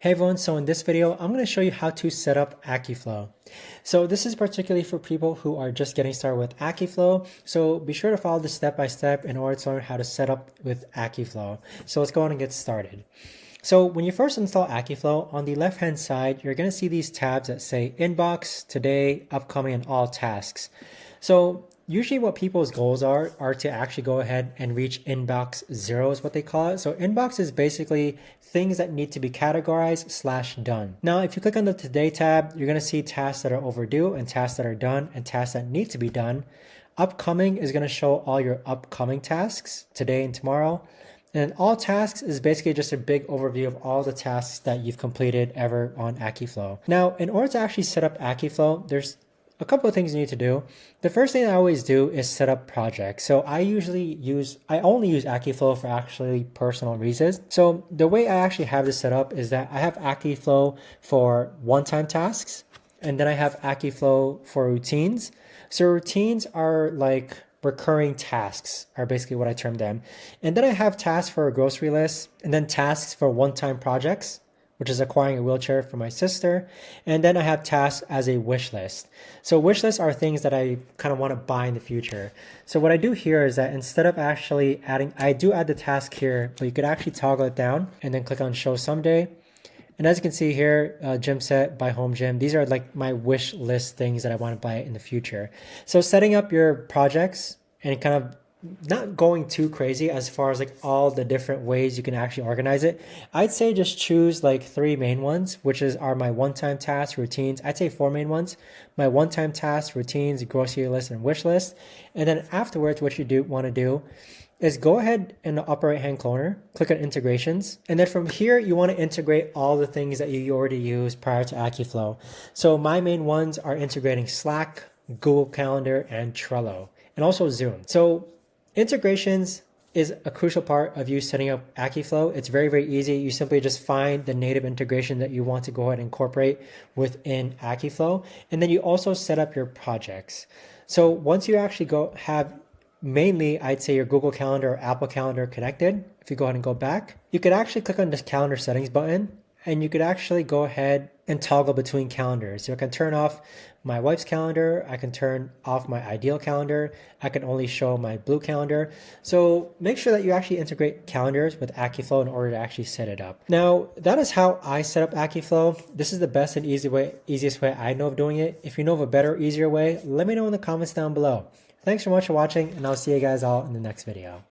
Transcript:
Hey everyone, so in this video, I'm going to show you how to set up Akiflow. So this is particularly for people who are just getting started with Akiflow. So be sure to follow this step by step in order to learn how to set up with Akiflow. So let's go on and get started. So when you first install Akiflow, on the left-hand side, you're going to see these tabs that say Inbox, Today, Upcoming, and All Tasks. So usually what people's goals are to actually go ahead and reach inbox 0 is what they call it. So inbox is basically things that need to be categorized / done. Now, if you click on the Today tab, you're going to see tasks that are overdue and tasks that are done and tasks that need to be done. Upcoming is going to show all your upcoming tasks today and tomorrow. And all tasks is basically just a big overview of all the tasks that you've completed ever on Akiflow. Now, in order to actually set up Akiflow, there's a couple of things you need to do. The first thing I always do is set up projects. So I only use Akiflow for actually personal reasons. So the way I actually have this set up is that I have Akiflow for one-time tasks, and then I have Akiflow for routines. So routines are like recurring tasks are basically what I term them. And then I have tasks for a grocery list, and then tasks for one-time projects, which is acquiring a wheelchair for my sister. And then I have tasks as a wish list. So wish lists are things that I kind of want to buy in the future. So what I do here is that instead of actually adding, I do add the task here, but you could actually toggle it down and then click on show someday. And as you can see here, gym set, buy home gym. These are like my wish list things that I want to buy in the future. So setting up your projects and kind of not going too crazy as far as like all the different ways you can actually organize it. I'd say just choose like 3 main ones, which are my one-time tasks, routines. I'd say 4 main ones: my one-time tasks, routines, grocery list, and wish list. And then afterwards, what you want to do is go ahead in the upper right-hand corner, click on integrations. And then from here, you want to integrate all the things that you already used prior to Akiflow. So my main ones are integrating Slack, Google Calendar, and Trello, and also Zoom. So integrations is a crucial part of you setting up Akiflow. It's very, very easy. You simply just find the native integration that you want to go ahead and incorporate within Akiflow. And then you also set up your projects. So once you actually have mainly, I'd say, your Google Calendar or Apple Calendar connected, if you go ahead and go back, you could actually click on this calendar settings button, and you could actually go ahead and toggle between calendars. So I can turn off my wife's calendar. I can turn off my ideal calendar. I can only show my blue calendar. So make sure that you actually integrate calendars with Akiflow in order to actually set it up. Now, that is how I set up Akiflow. This is the best and easiest way I know of doing it. If you know of a better, easier way, let me know in the comments down below. Thanks so much for watching, and I'll see you guys all in the next video.